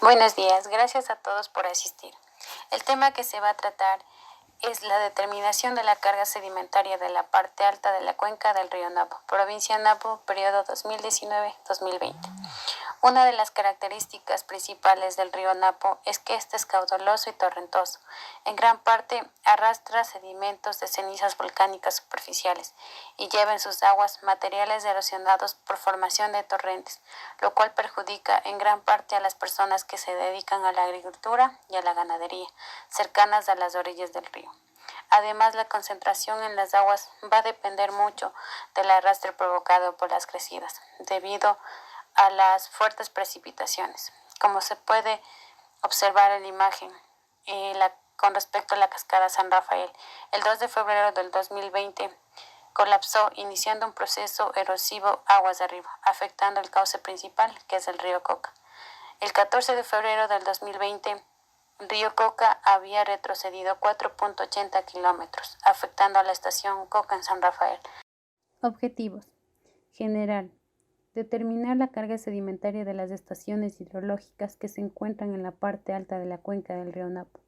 Buenos días, gracias a todos por asistir. El tema que se va a tratar es la determinación de la carga sedimentaria de la parte alta de la cuenca del río Napo, provincia Napo, periodo 2019-2020. Una de las características principales del río Napo es que este es caudaloso y torrentoso. En gran parte arrastra sedimentos de cenizas volcánicas superficiales y lleva en sus aguas materiales erosionados por formación de torrentes, lo cual perjudica en gran parte a las personas que se dedican a la agricultura y a la ganadería, cercanas a las orillas del río. Además, la concentración en las aguas va a depender mucho del arrastre provocado por las crecidas, debido a las fuertes precipitaciones. Como se puede observar en la imagen, con respecto a la cascada San Rafael, el 2 de febrero del 2020 colapsó, iniciando un proceso erosivo aguas arriba, afectando el cauce principal, que es el río Coca. El 14 de febrero del 2020, río Coca había retrocedido 4.80 kilómetros, afectando a la estación Coca en San Rafael. Objetivos. General. Determinar la carga sedimentaria de las estaciones hidrológicas que se encuentran en la parte alta de la cuenca del río Napo.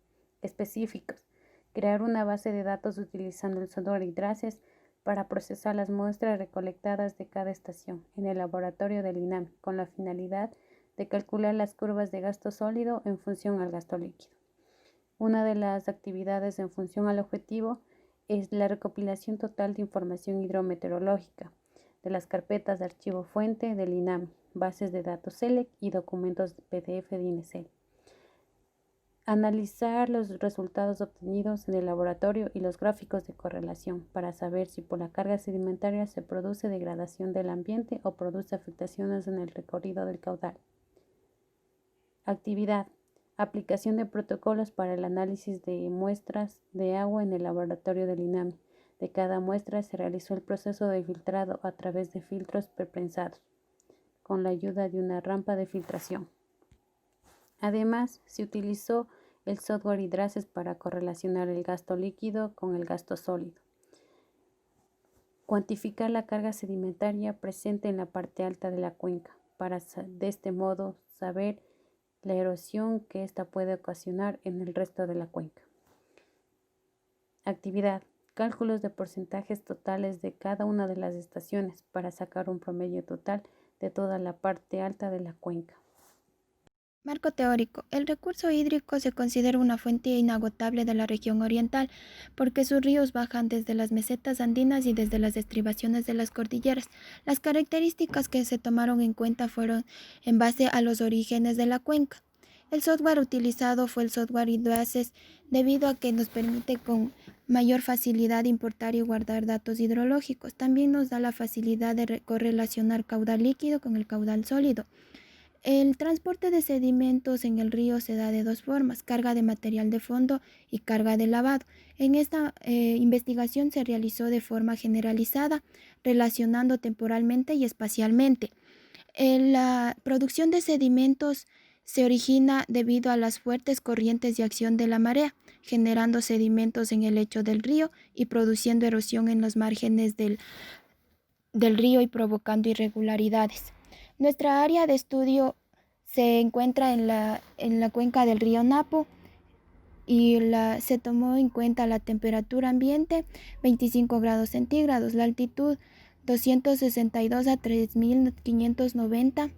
Específicos. Crear una base de datos utilizando el software IDRACES para procesar las muestras recolectadas de cada estación en el laboratorio del INAMI, con la finalidad de calcular las curvas de gasto sólido en función al gasto líquido. Una de las actividades en función al objetivo es la recopilación total de información hidrometeorológica de las carpetas de archivo fuente del INAMI, bases de datos SELEC y documentos PDF de INESEL. Analizar los resultados obtenidos en el laboratorio y los gráficos de correlación para saber si por la carga sedimentaria se produce degradación del ambiente o produce afectaciones en el recorrido del caudal. Actividad. Aplicación de protocolos para el análisis de muestras de agua en el laboratorio del INAMI. De cada muestra se realizó el proceso de filtrado a través de filtros preprensados, con la ayuda de una rampa de filtración. Además, se utilizó el software IDRACES para correlacionar el gasto líquido con el gasto sólido. Cuantificar la carga sedimentaria presente en la parte alta de la cuenca, para de este modo saber la erosión que ésta puede ocasionar en el resto de la cuenca. Actividad. Cálculos de porcentajes totales de cada una de las estaciones para sacar un promedio total de toda la parte alta de la cuenca. Marco teórico. El recurso hídrico se considera una fuente inagotable de la región oriental porque sus ríos bajan desde las mesetas andinas y desde las estribaciones de las cordilleras. Las características que se tomaron en cuenta fueron en base a los orígenes de la cuenca. El software utilizado fue el software IDRACES debido a que nos permite con mayor facilidad importar y guardar datos hidrológicos. También nos da la facilidad de correlacionar caudal líquido con el caudal sólido. El transporte de sedimentos en el río se da de dos formas: carga de material de fondo y carga de lavado. En esta investigación se realizó de forma generalizada, relacionando temporalmente y espacialmente. La producción de sedimentos se origina debido a las fuertes corrientes de acción de la marea, generando sedimentos en el lecho del río y produciendo erosión en los márgenes del río y provocando irregularidades. Nuestra área de estudio se encuentra en la cuenca del río Napo y se tomó en cuenta la temperatura ambiente 25 grados centígrados, la altitud 262 a 3.590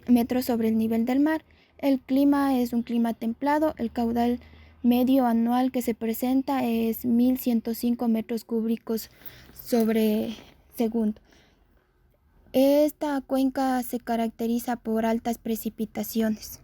metros sobre el nivel del mar. El clima es un clima templado. El caudal medio anual que se presenta es 1.105 metros cúbicos sobre segundo. Esta cuenca se caracteriza por altas precipitaciones.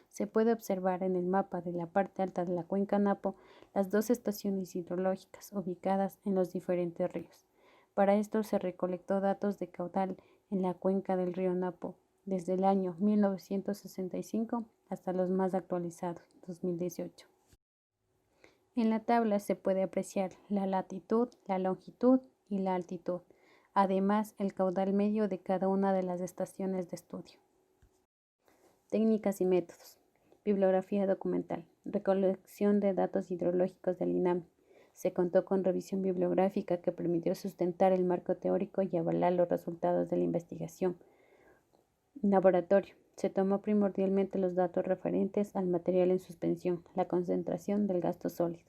Se puede observar en el mapa de la parte alta de la cuenca Napo las dos estaciones hidrológicas ubicadas en los diferentes ríos. Para esto se recolectó datos de caudal en la cuenca del río Napo desde el año 1965 hasta los más actualizados, 2018. En la tabla se puede apreciar la latitud, la longitud y la altitud, además el caudal medio de cada una de las estaciones de estudio. Técnicas y métodos. Bibliografía documental. Recolección de datos hidrológicos del INAMI. Se contó con revisión bibliográfica que permitió sustentar el marco teórico y avalar los resultados de la investigación. Laboratorio. Se tomó primordialmente los datos referentes al material en suspensión, la concentración del gasto sólido.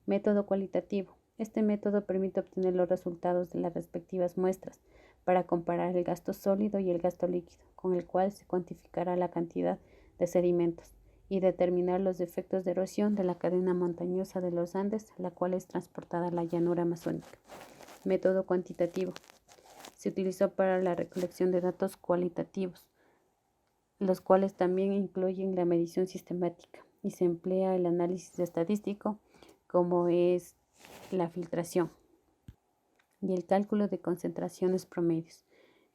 Método cualitativo. Este método permite obtener los resultados de las respectivas muestras para comparar el gasto sólido y el gasto líquido, con el cual se cuantificará la cantidad de sedimentos y determinar los efectos de erosión de la cadena montañosa de los Andes, la cual es transportada a la llanura amazónica. Método cuantitativo. Se utilizó para la recolección de datos cualitativos, los cuales también incluyen la medición sistemática, y se emplea el análisis estadístico, como es la filtración y el cálculo de concentraciones promedios,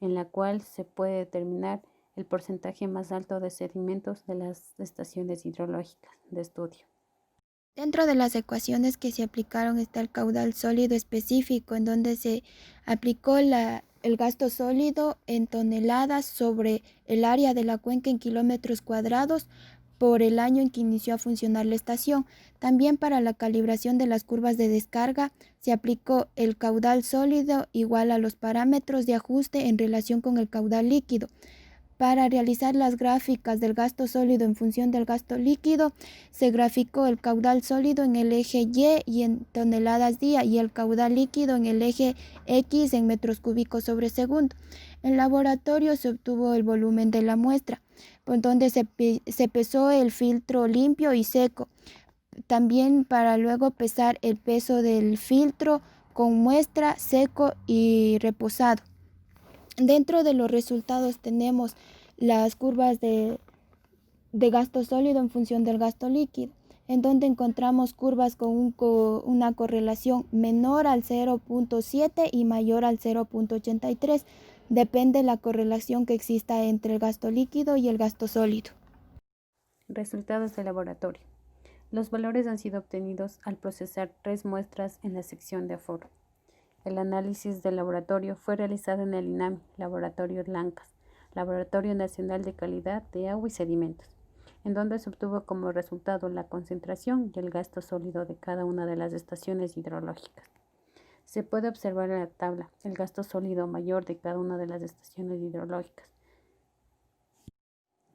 en la cual se puede determinar el porcentaje más alto de sedimentos de las estaciones hidrológicas de estudio. Dentro de las ecuaciones que se aplicaron está el caudal sólido específico, en donde se aplicó el gasto sólido en toneladas sobre el área de la cuenca en kilómetros cuadrados por el año en que inició a funcionar la estación. También para la calibración de las curvas de descarga se aplicó el caudal sólido igual a los parámetros de ajuste en relación con el caudal líquido. Para realizar las gráficas del gasto sólido en función del gasto líquido, se graficó el caudal sólido en el eje Y en toneladas día y el caudal líquido en el eje X en metros cúbicos sobre segundo. En laboratorio se obtuvo el volumen de la muestra, por donde se pesó el filtro limpio y seco. También para luego pesar el peso del filtro con muestra, seco y reposado. Dentro de los resultados tenemos las curvas de gasto sólido en función del gasto líquido, en donde encontramos curvas con una correlación menor al 0.7 y mayor al 0.83. Depende de la correlación que exista entre el gasto líquido y el gasto sólido. Resultados de laboratorio. Los valores han sido obtenidos al procesar 3 muestras en la sección de aforo. El análisis del laboratorio fue realizado en el INAMI, Laboratorio Lancas, Laboratorio Nacional de Calidad de Agua y Sedimentos, en donde se obtuvo como resultado la concentración y el gasto sólido de cada una de las estaciones hidrológicas. Se puede observar en la tabla el gasto sólido mayor de cada una de las estaciones hidrológicas.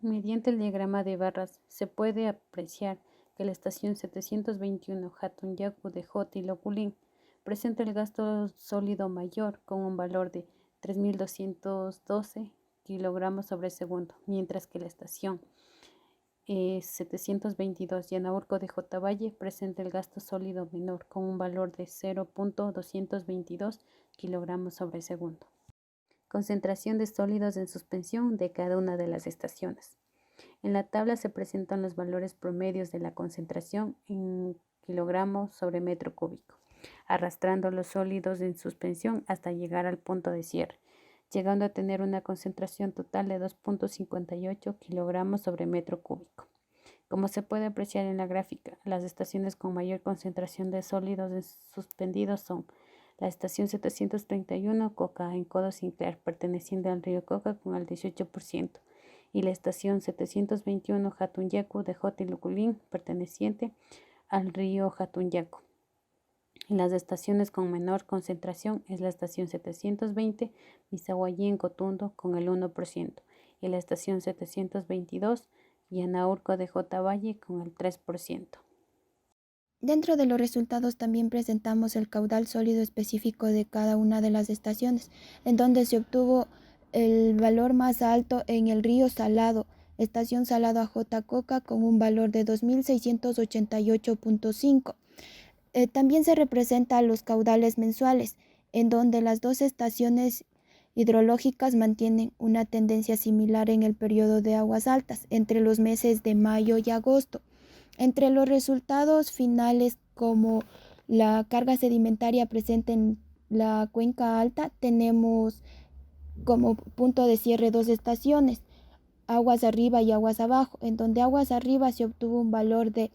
Mediante el diagrama de barras se puede apreciar que la estación 721 Hatunyaku de Joti-Loculín presenta el gasto sólido mayor con un valor de 3.212 kilogramos sobre segundo, mientras que la estación 722 Yanaurco de Jotavalle presenta el gasto sólido menor con un valor de 0.222 kilogramos sobre segundo. Concentración de sólidos en suspensión de cada una de las estaciones. En la tabla se presentan los valores promedios de la concentración en kilogramos sobre metro cúbico, arrastrando los sólidos en suspensión hasta llegar al punto de cierre, llegando a tener una concentración total de 2.58 kilogramos sobre metro cúbico. Como se puede apreciar en la gráfica, las estaciones con mayor concentración de sólidos suspendidos son la estación 731 Coca en Codo Sinclair, perteneciente al río Coca con el 18%, y la estación 721 Hatunyaku de Joti-Loculín, perteneciente al río Hatunyaku. Las estaciones con menor concentración es la estación 720 Misahuayí en Cotundo con el 1% y la estación 722 Yanaurco de Jotavalle con el 3%. Dentro de los resultados también presentamos el caudal sólido específico de cada una de las estaciones, en donde se obtuvo el valor más alto en el río Salado, estación Salado AJ Coca con un valor de 2.688.5. También se representan los caudales mensuales, en donde las dos estaciones hidrológicas mantienen una tendencia similar en el periodo de aguas altas, entre los meses de mayo y agosto. Entre los resultados finales, como la carga sedimentaria presente en la cuenca alta, tenemos como punto de cierre dos estaciones, aguas arriba y aguas abajo, en donde aguas arriba se obtuvo un valor de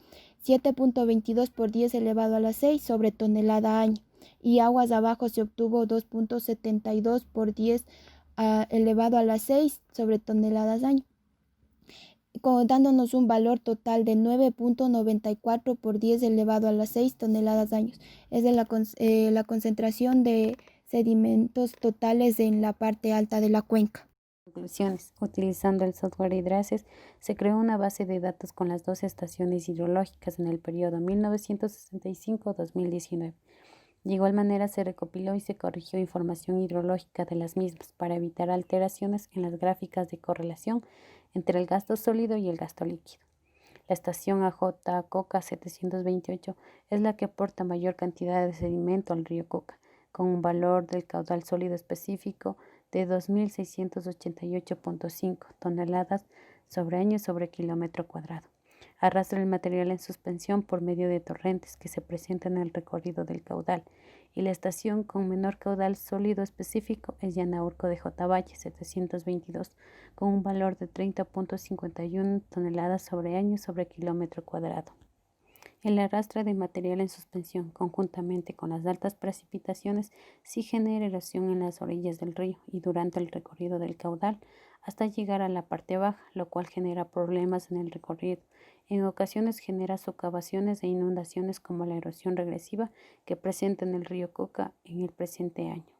7.22 por 10 elevado a la 6 sobre tonelada año, y aguas abajo se obtuvo 2.72 por 10 elevado a la 6 sobre toneladas año, dándonos un valor total de 9.94 por 10 elevado a las 6 toneladas años. Es de la concentración de sedimentos totales en la parte alta de la cuenca. conclusiones. Utilizando el software Hydrasys, se creó una base de datos con las 12 estaciones hidrológicas en el periodo 1965-2019. De igual manera, se recopiló y se corrigió información hidrológica de las mismas para evitar alteraciones en las gráficas de correlación entre el gasto sólido y el gasto líquido. La estación AJ Coca 728 es la que aporta mayor cantidad de sedimento al río Coca, con un valor del caudal sólido específico de 2.688.5 toneladas sobre año sobre kilómetro cuadrado. Arrastra el material en suspensión por medio de torrentes que se presentan en el recorrido del caudal, y la estación con menor caudal sólido específico es Yanaurco de J. Valle 722, con un valor de 30.51 toneladas sobre año sobre kilómetro cuadrado. El arrastre de material en suspensión, conjuntamente con las altas precipitaciones, sí genera erosión en las orillas del río y durante el recorrido del caudal hasta llegar a la parte baja, lo cual genera problemas en el recorrido. En ocasiones genera socavaciones e inundaciones como la erosión regresiva que presenta en el río Coca en el presente año.